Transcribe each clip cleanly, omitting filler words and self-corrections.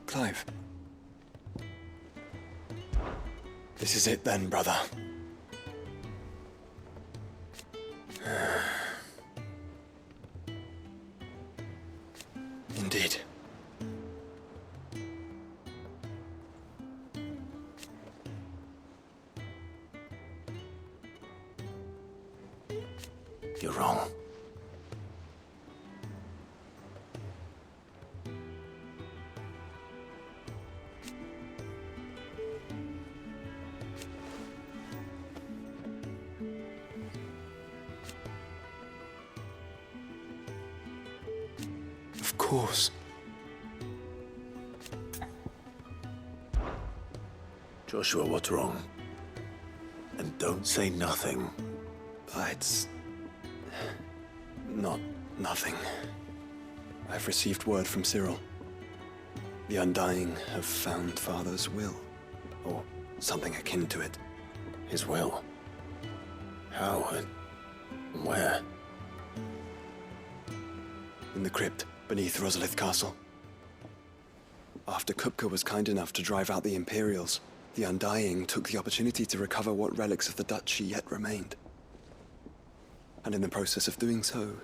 Clive. This is it then, brother. Indeed. You're wrong. Of course. Joshua, what's wrong? And don't say nothing. It's not nothing. I've received word from Cyril. The Undying have found Father's will, or something akin to it. His will? How and where? In the crypt beneath Rosalith Castle. After Kupka was kind enough to drive out the Imperials, the Undying took the opportunity to recover what relics of the Duchy yet remained. And in the process of doing so,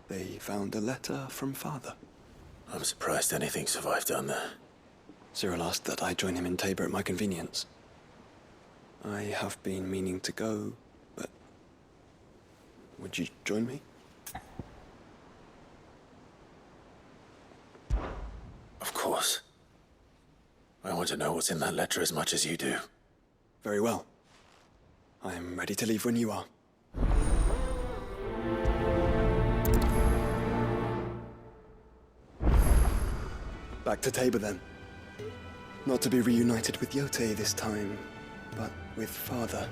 they found a letter from Father. I'm surprised anything survived down there. Cyril asked that I join him in Tabor at my convenience. I have been meaning to go, but would you join me? Of course. I want to know what's in that letter as much as you do. Very well. I am ready to leave when you are. Back to Tabor then. Not to be reunited with Yote this time, but with Father.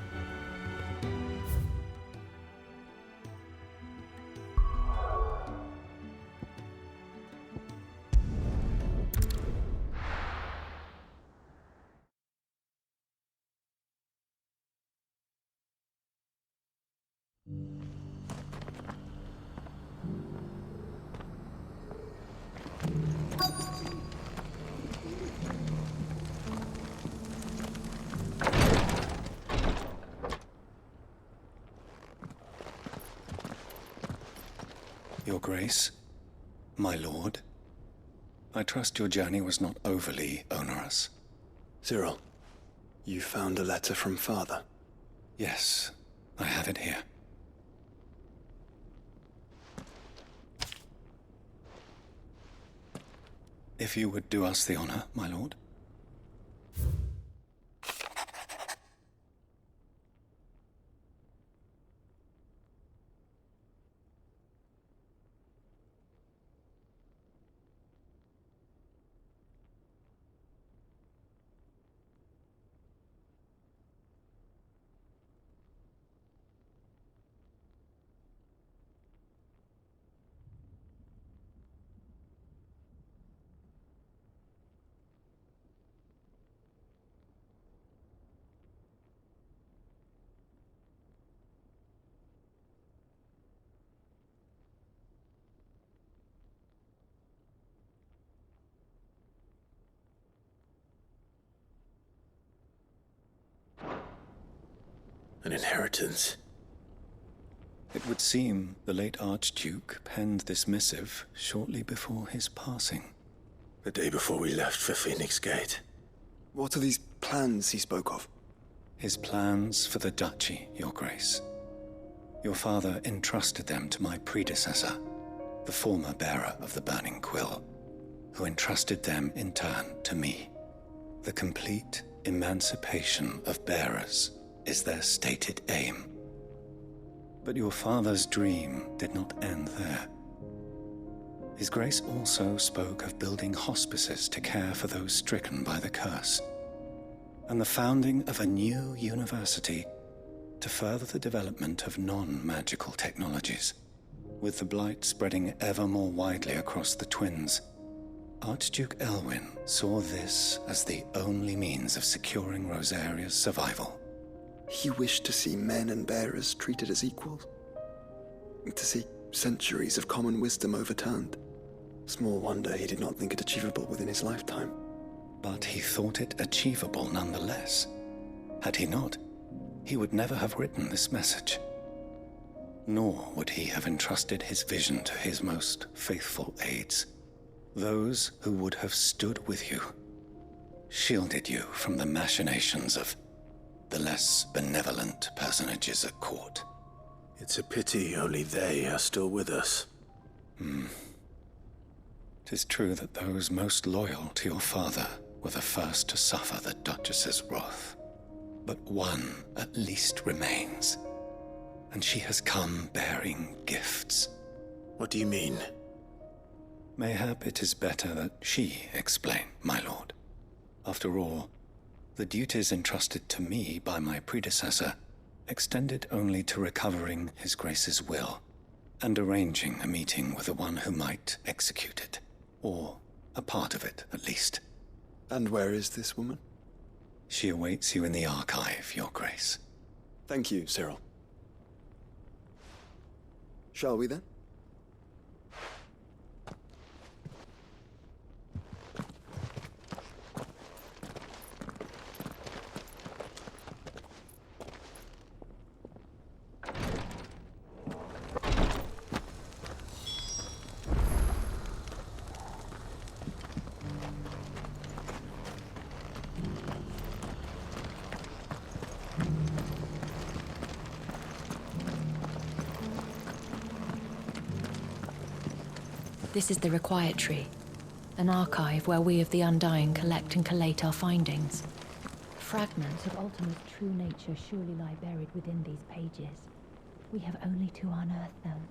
Your Grace, my lord, I trust your journey was not overly onerous. Cyril, you found a letter from Father? Yes, I have it here. If you would do us the honor, my lord. An inheritance. It would seem the late Archduke penned this missive shortly before his passing. The day before we left for Phoenix Gate. What are these plans he spoke of? His plans for the Duchy, Your Grace. Your father entrusted them to my predecessor, the former bearer of the Burning Quill, who entrusted them in turn to me. The complete emancipation of bearers is their stated aim. But your father's dream did not end there. His Grace also spoke of building hospices to care for those stricken by the curse, and the founding of a new university to further the development of non-magical technologies. With the blight spreading ever more widely across the twins, Archduke Elwyn saw this as the only means of securing Rosaria's survival. He wished to see men and bearers treated as equals. To see centuries of common wisdom overturned. Small wonder he did not think it achievable within his lifetime. but he thought it achievable nonetheless. Had he not, he would never have written this message. Nor would he have entrusted his vision to his most faithful aides, those who would have stood with you, shielded you from the machinations of the less benevolent personages at court. It's a pity only they are still with us. 'Tis true that those most loyal to your father were the first to suffer the Duchess's wrath. But one at least remains, and she has come bearing gifts. What do you mean? Mayhap it is better that she explain, my lord. After all, the duties entrusted to me by my predecessor extended only to recovering His Grace's will and arranging a meeting with the one who might execute it, or a part of it at least. And where is this woman? She awaits you in the archive, Your Grace. Thank you, Cyril. Shall we then? This is the Requietry, an archive where we of the Undying collect and collate our findings. Fragments of Ultima's true nature surely lie buried within these pages. We have only to unearth them.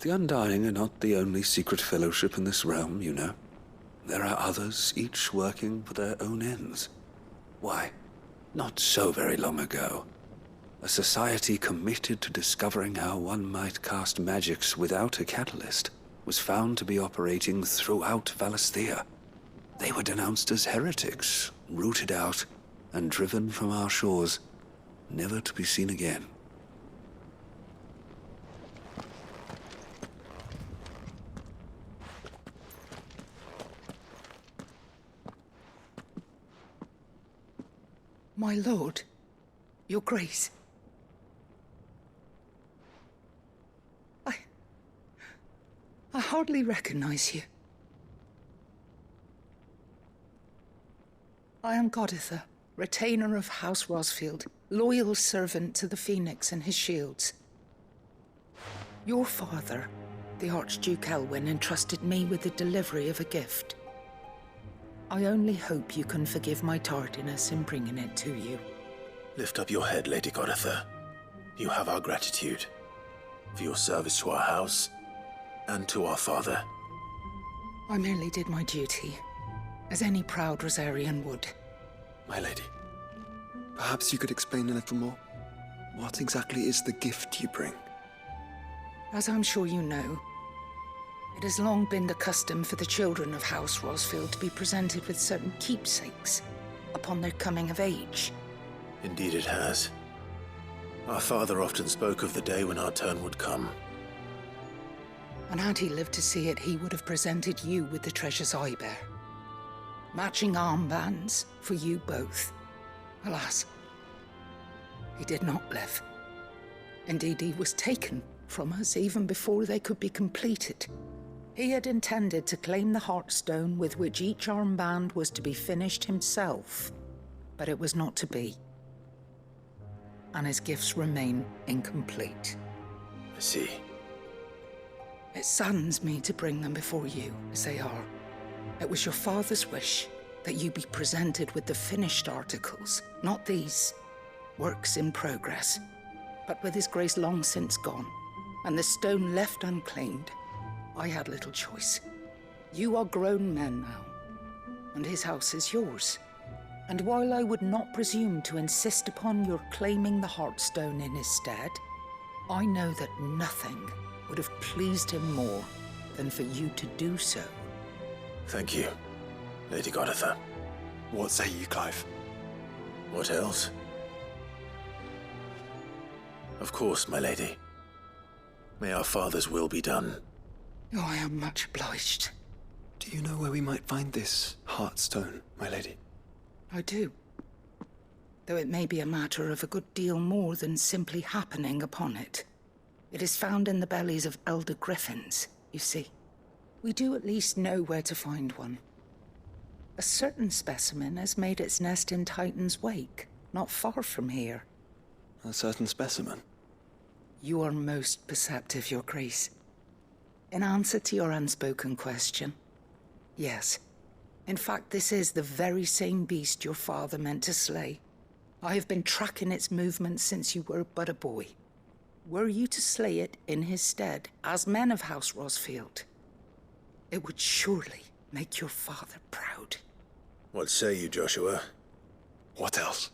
The Undying are not the only secret fellowship in this realm, you know. There are others, each working for their own ends. Why, not so very long ago, a society committed to discovering how one might cast magics without a catalyst was found to be operating throughout Valisthea. They were denounced as heretics, rooted out, and driven from our shores, never to be seen again. My lord, your grace. I hardly recognize you. I am Goditha, retainer of House Rosfield, loyal servant to the Phoenix and his shields. Your father, the Archduke Elwyn, entrusted me with the delivery of a gift. I only hope you can forgive my tardiness in bringing it to you. Lift up your head, Lady Goditha. You have our gratitude for your service to our house and to our father. I merely did my duty, as any proud Rosarian would. My lady, perhaps you could explain a little more? What exactly is the gift you bring? As I'm sure you know, it has long been the custom for the children of House Rosfield to be presented with certain keepsakes upon their coming of age. Indeed it has. Our father often spoke of the day when our turn would come. And had he lived to see it, he would have presented you with the treasures I bear. Matching armbands for you both. Alas, he did not live. Indeed, he was taken from us even before they could be completed. He had intended to claim the Heartstone with which each armband was to be finished himself, but it was not to be. And his gifts remain incomplete. I see. It saddens me to bring them before you, as they are. It was your father's wish that you be presented with the finished articles, not these works in progress. But with his grace long since gone, and the stone left unclaimed, I had little choice. You are grown men now, and his house is yours. And while I would not presume to insist upon your claiming the Heartstone in his stead, I know that nothing would have pleased him more than for you to do so. Thank you, Lady Goditha. What say you, Clive? What else? Of course, my lady. May our father's will be done. Oh, I am much obliged. Do you know where we might find this Heartstone, my lady? I do. Though it may be a matter of a good deal more than simply happening upon it. It is found in the bellies of elder griffins, you see. We do at least know where to find one. A certain specimen has made its nest in Titan's Wake, not far from here. A certain specimen? You are most perceptive, Your Grace. In answer to your unspoken question, yes. In fact, this is the very same beast your father meant to slay. I have been tracking its movements since you were but a boy. Were you to slay it in his stead, as men of House Rosfield, it would surely make your father proud. What say you, Joshua? What else?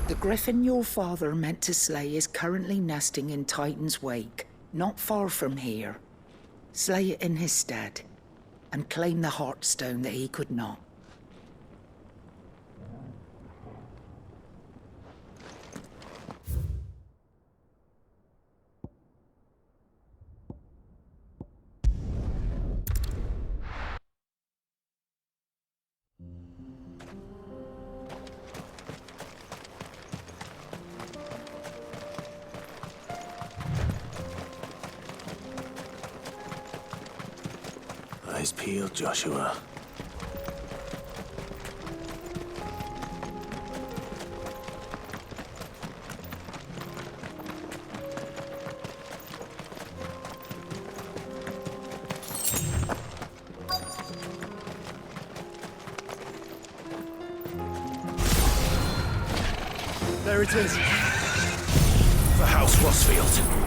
The griffin your father meant to slay is currently nesting in Titan's Wake, not far from here. Slay it in his stead, and claim the Heartstone that he could not. Eyes peeled, Joshua. There it is. For House Rosfield.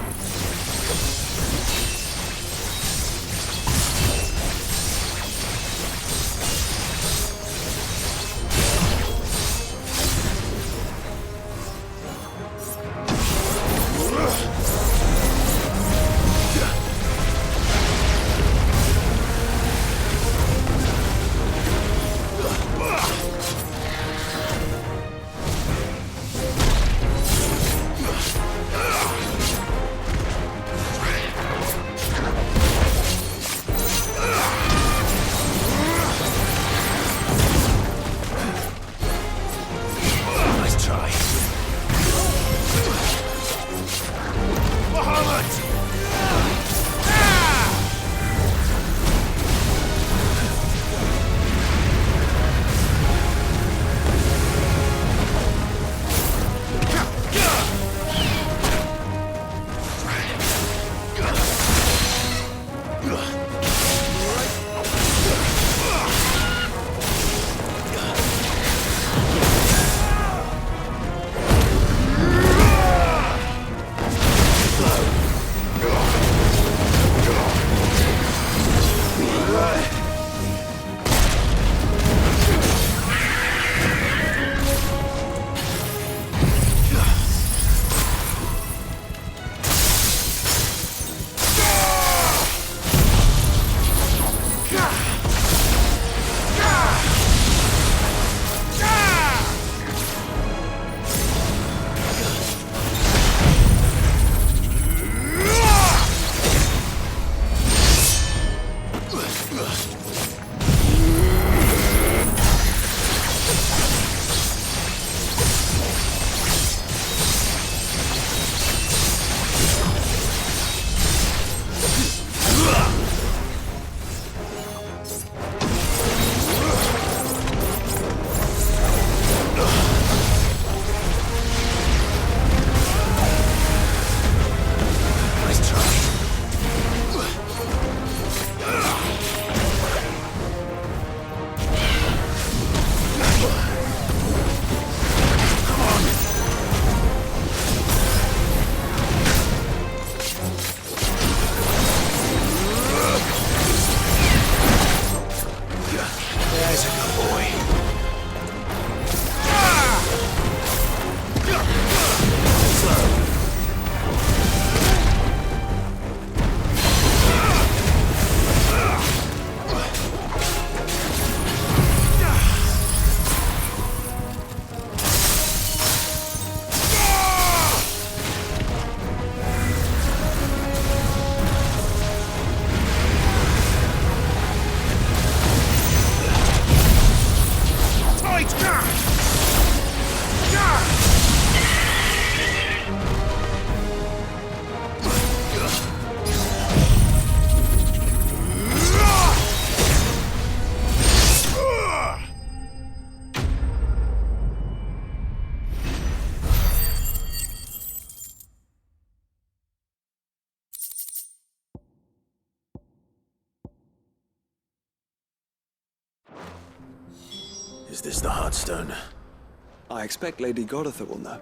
Is this the Heartstone? I expect Lady Goditha will know.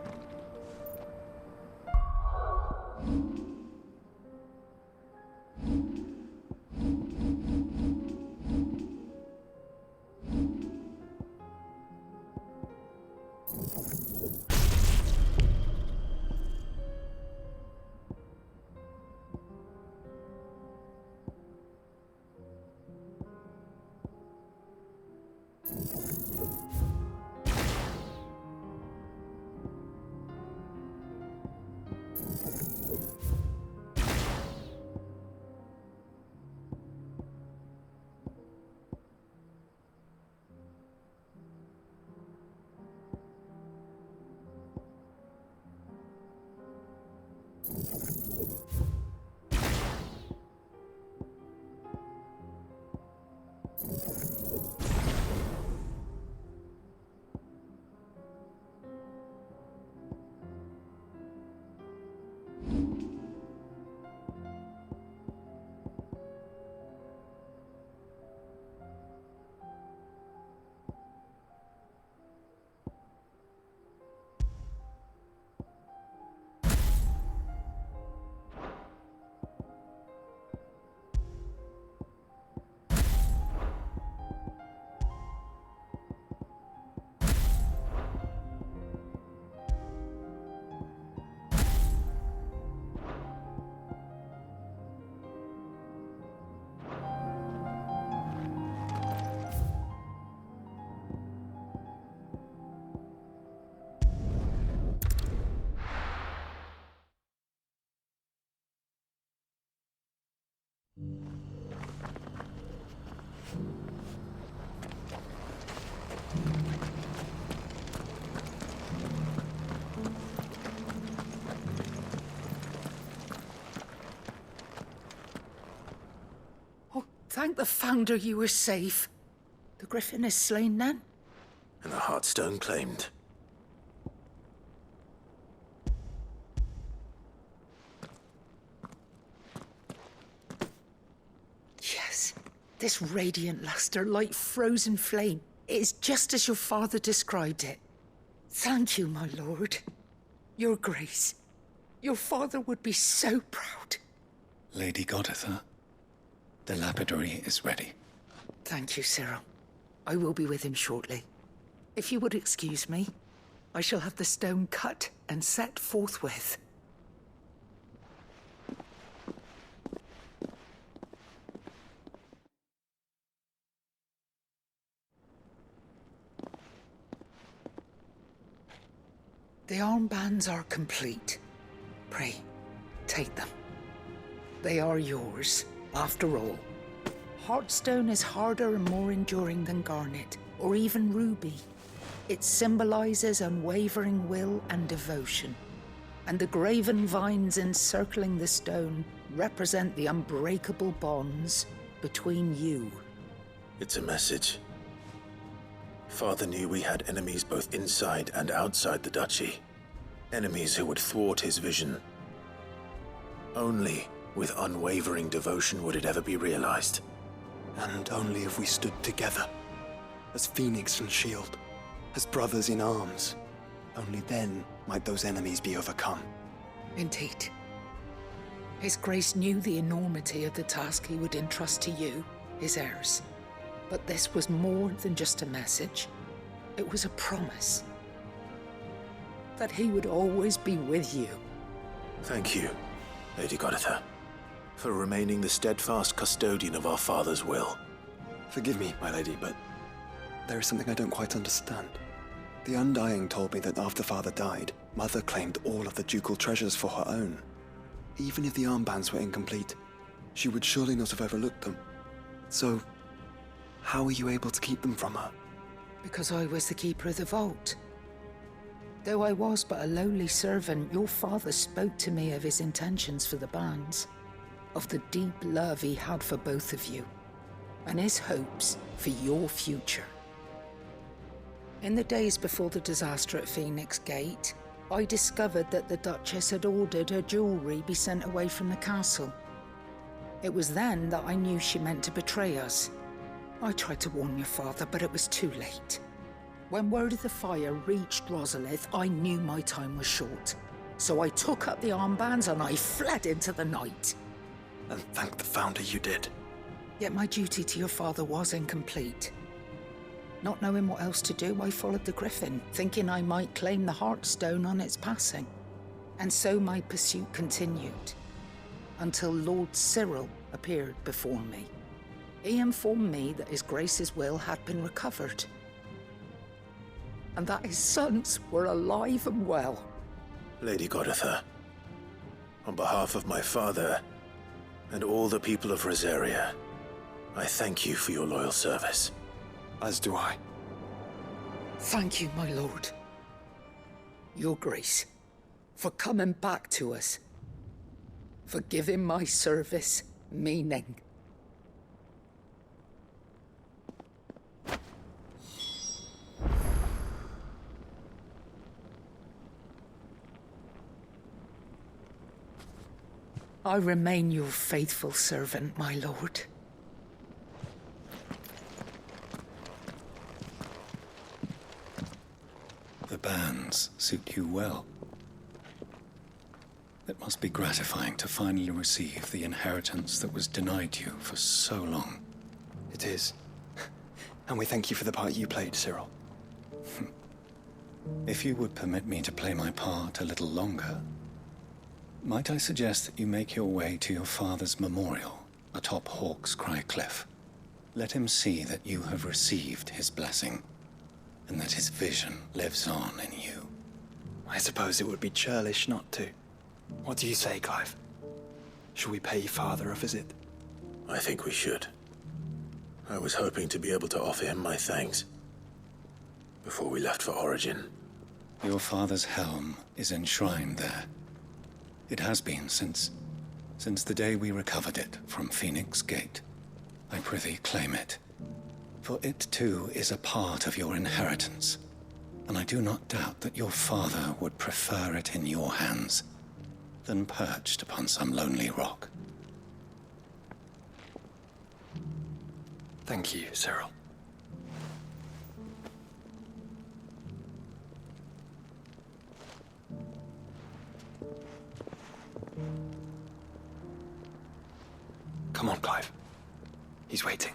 Thank the Founder you were safe. The griffin is slain then? And the Heartstone claimed. Yes. This radiant luster, like frozen flame. It is just as your father described it. Thank you, my lord. Your grace. Your father would be so proud. Lady Goditha, the lapidary is ready. Thank you, Cyril. I will be with him shortly. If you would excuse me, I shall have the stone cut and set forthwith. The armbands are complete. Pray, take them. They are yours, after all. Heartstone is harder and more enduring than garnet, or even ruby. It symbolizes unwavering will and devotion. And the graven vines encircling the stone represent the unbreakable bonds between you. It's a message. Father knew we had enemies both inside and outside the duchy. Enemies who would thwart his vision. Only with unwavering devotion would it ever be realized. And only if we stood together, as Phoenix and Shield, as brothers in arms, only then might those enemies be overcome. Indeed. His Grace knew the enormity of the task he would entrust to you, his heirs. But this was more than just a message. It was a promise. That he would always be with you. Thank you, Lady Goditha, for remaining the steadfast custodian of our father's will. Forgive me, my lady, but there is something I don't quite understand. The Undying told me that after Father died, Mother claimed all of the ducal treasures for her own. Even if the armbands were incomplete, she would surely not have overlooked them. So, how were you able to keep them from her? Because I was the keeper of the vault. Though I was but a lowly servant, your father spoke to me of his intentions for the bands, of the deep love he had for both of you, and his hopes for your future. In the days before the disaster at Phoenix Gate, I discovered that the Duchess had ordered her jewelry be sent away from the castle. It was then that I knew she meant to betray us. I tried to warn your father, but it was too late. When word of the fire reached Rosalith, I knew my time was short. So I took up the armbands and I fled into the night. And thank the Founder you did. Yet my duty to your father was incomplete. Not knowing what else to do, I followed the griffin, thinking I might claim the Heartstone on its passing. And so my pursuit continued, until Lord Cyril appeared before me. He informed me that His Grace's will had been recovered, and that his sons were alive and well. Lady Goditha, on behalf of my father and all the people of Rosaria, I thank you for your loyal service. As do I. Thank you, my lord. Your Grace, for coming back to us, for giving my service meaning. I remain your faithful servant, my lord. The bands suit you well. It must be gratifying to finally receive the inheritance that was denied you for so long. It is. And we thank you for the part you played, Cyril. If you would permit me to play my part a little longer, might I suggest that you make your way to your father's memorial atop Hawk's Cry Cliff? Let him see that you have received his blessing, and that his vision lives on in you. I suppose it would be churlish not to. What do you say, Clive? Shall we pay Father a visit? I think we should. I was hoping to be able to offer him my thanks before we left for Origin. Your father's helm is enshrined there. It has been since the day we recovered it from Phoenix Gate. I prithee claim it, for it too is a part of your inheritance, and I do not doubt that your father would prefer it in your hands than perched upon some lonely rock. Thank you, Cyril. Come on, Clive. He's waiting.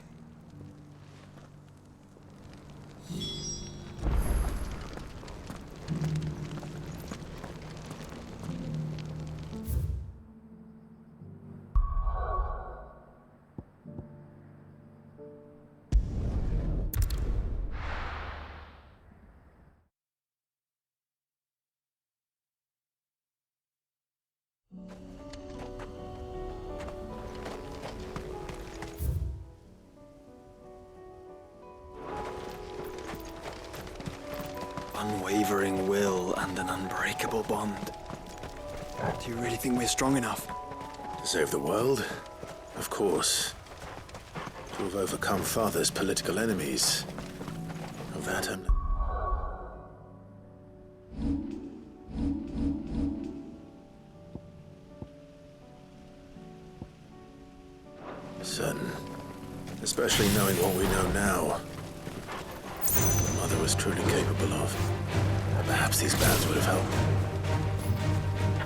Unwavering will and an unbreakable bond. Do you really think we're strong enough? To save the world? Of course. To have overcome Father's political enemies. Of that I'm... certain. Especially knowing what we know now. Mother was truly capable of. Perhaps these bands would have helped.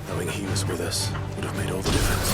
Knowing he was with us would have made all the difference.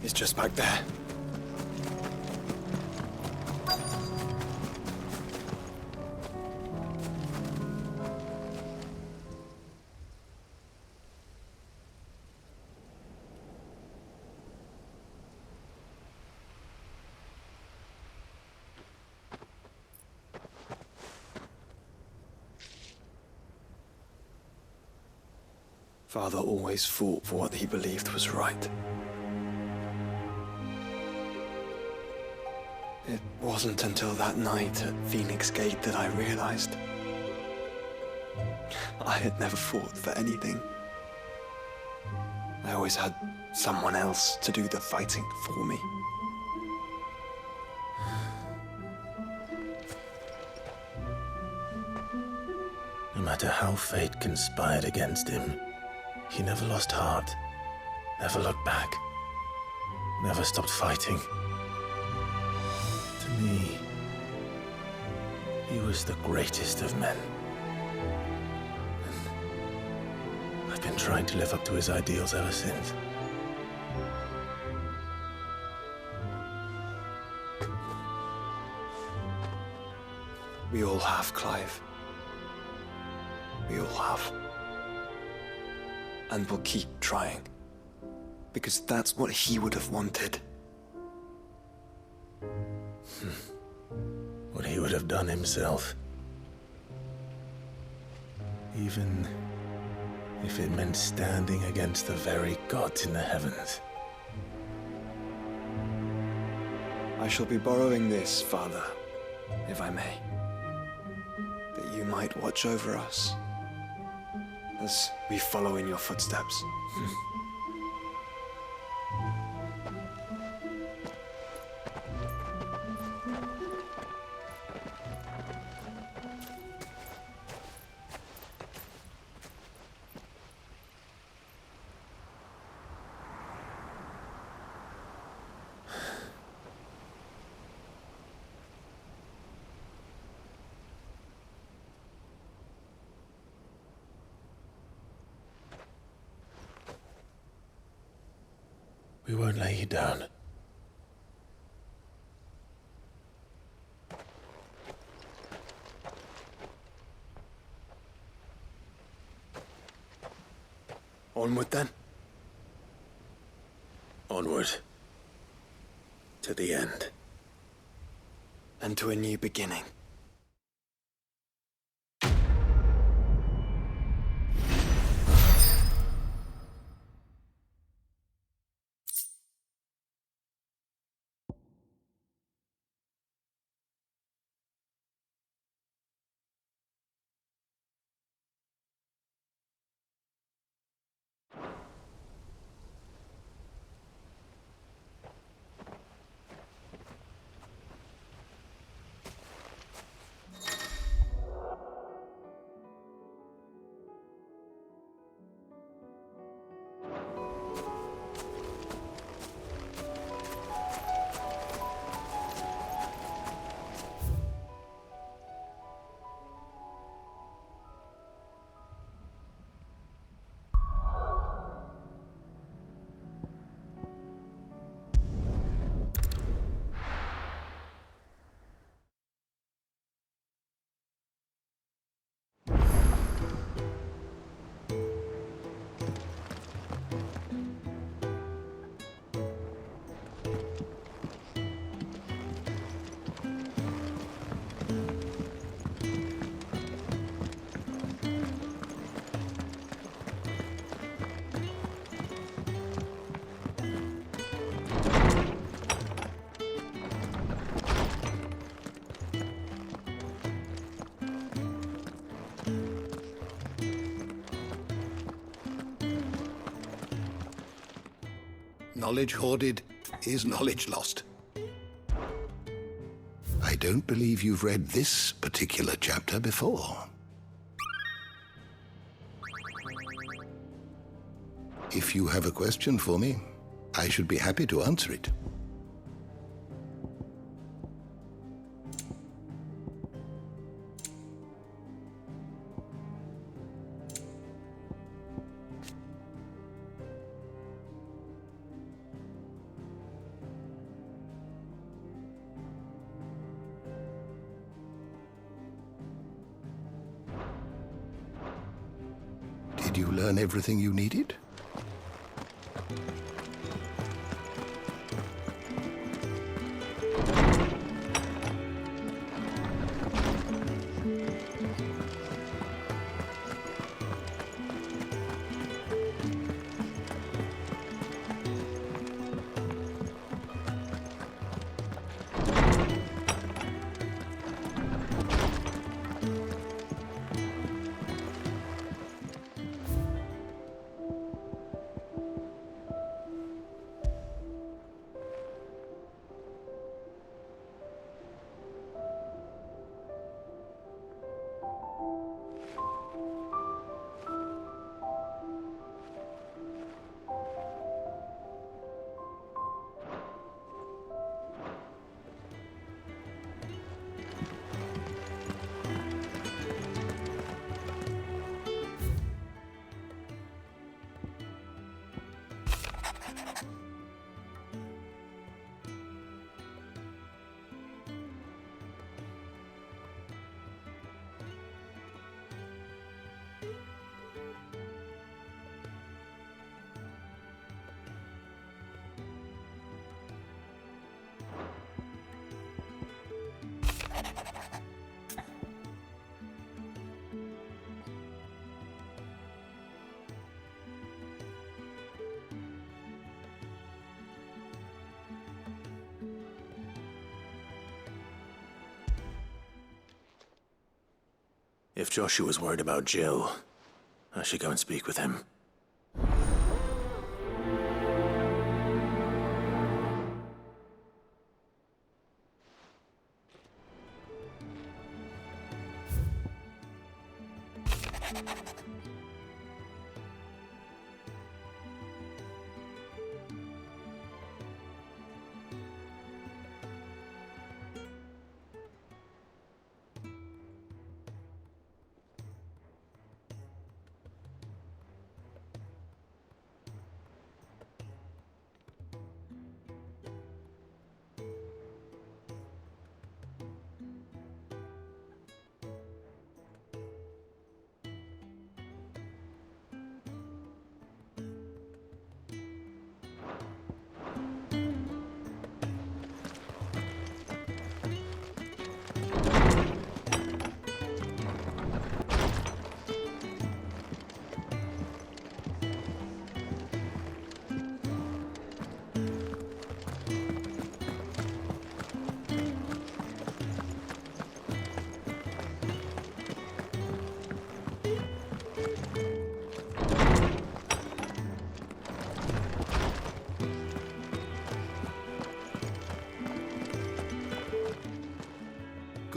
It's just back there. Father always fought for what he believed was right. It wasn't until that night at Phoenix Gate that I realized I had never fought for anything. I always had someone else to do the fighting for me. No matter how fate conspired against him, he never lost heart, never looked back, never stopped fighting. To me, he was the greatest of men. And I've been trying to live up to his ideals ever since. We all have, Clive. We all have. And we'll keep trying. Because that's what he would have wanted. What he would have done himself. Even if it meant standing against the very gods in the heavens. I shall be borrowing this, Father, if I may. That you might watch over us as we follow in your footsteps. We won't lay you down. Onward then. Onward. To the end. And to a new beginning. Knowledge hoarded is knowledge lost. I don't believe you've read this particular chapter before. If you have a question for me, I should be happy to answer it. learn everything you needed? If Joshua's worried about Jill, I should go and speak with him.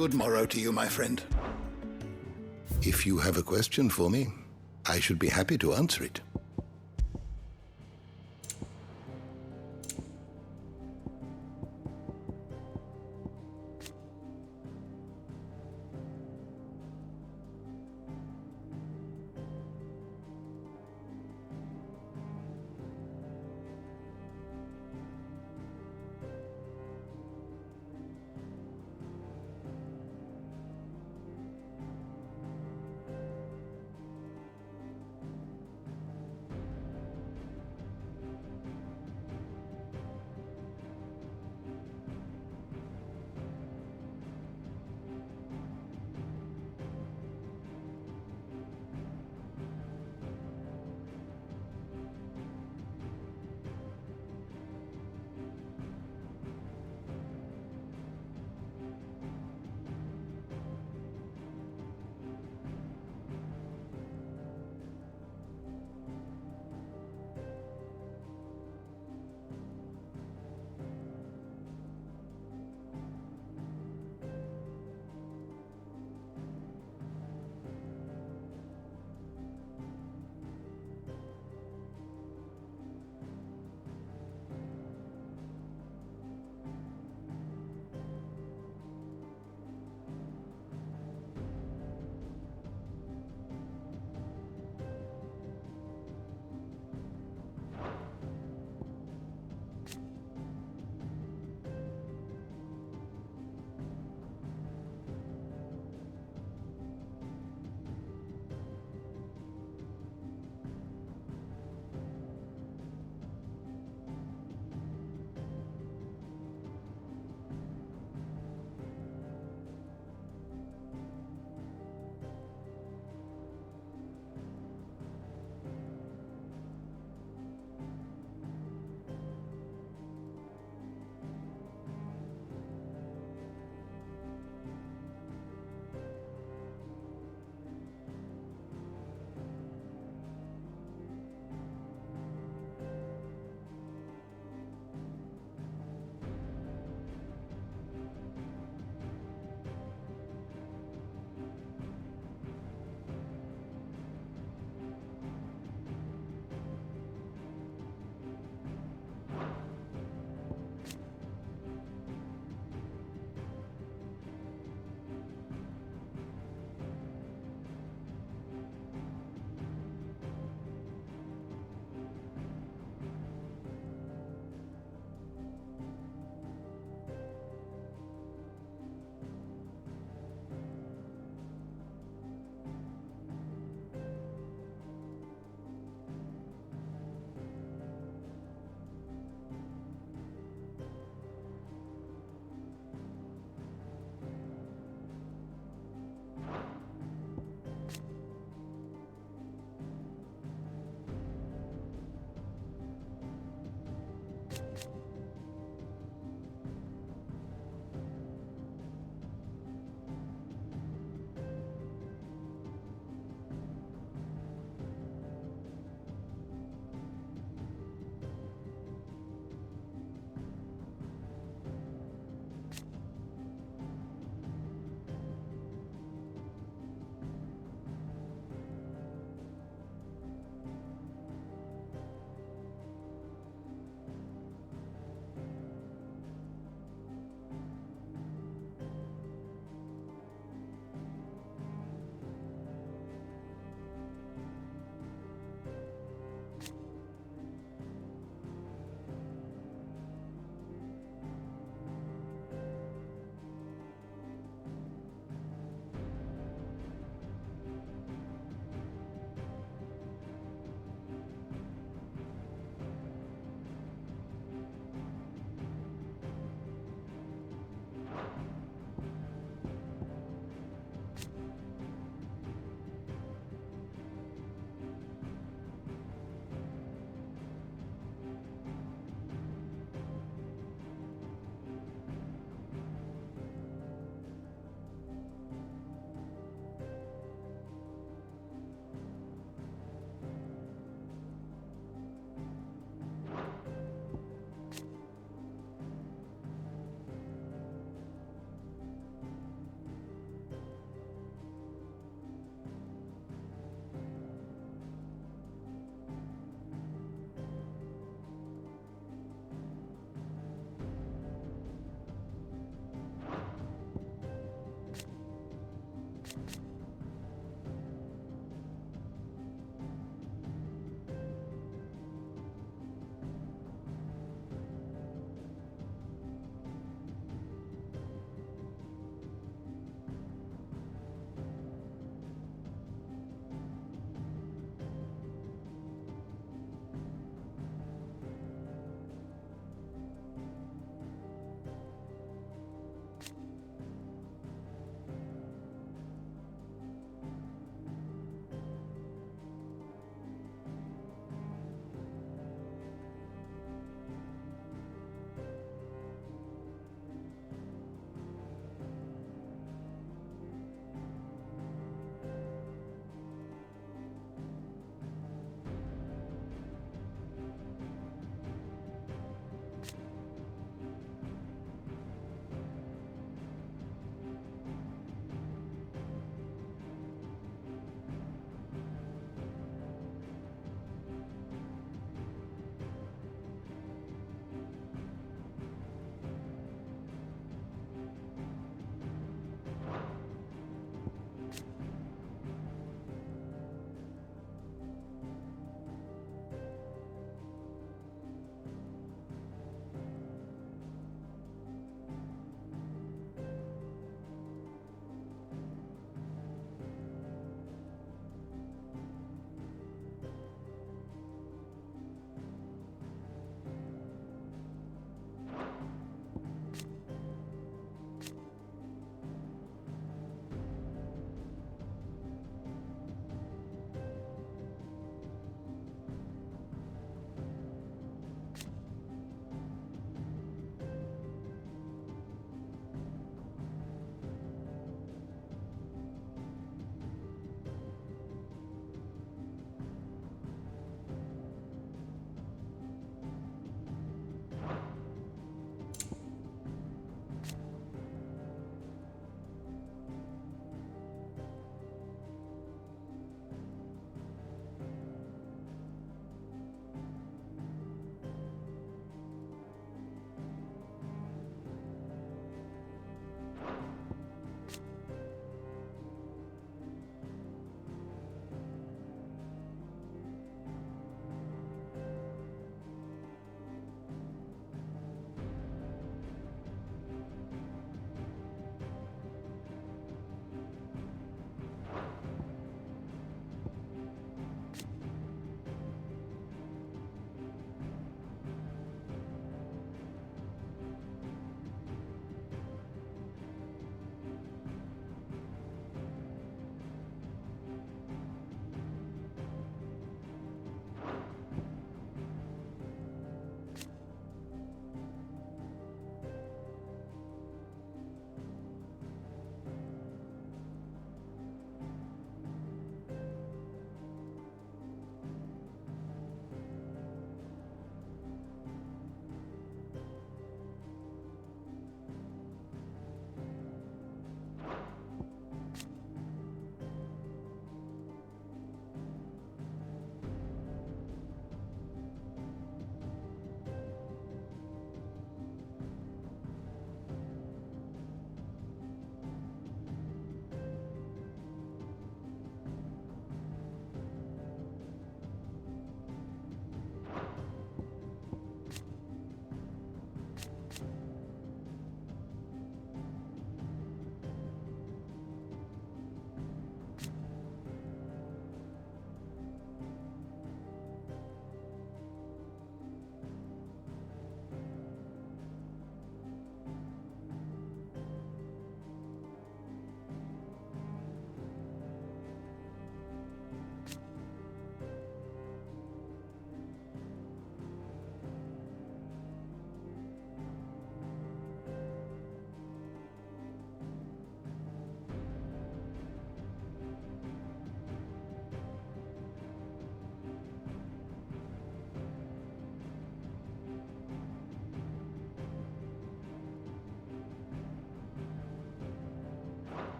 Good morrow to you, my friend. If you have a question for me, I should be happy to answer it.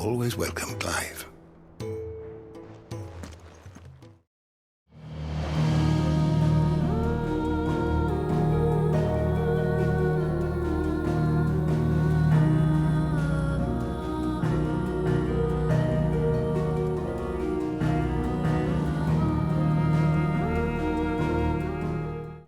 always welcome, Clive.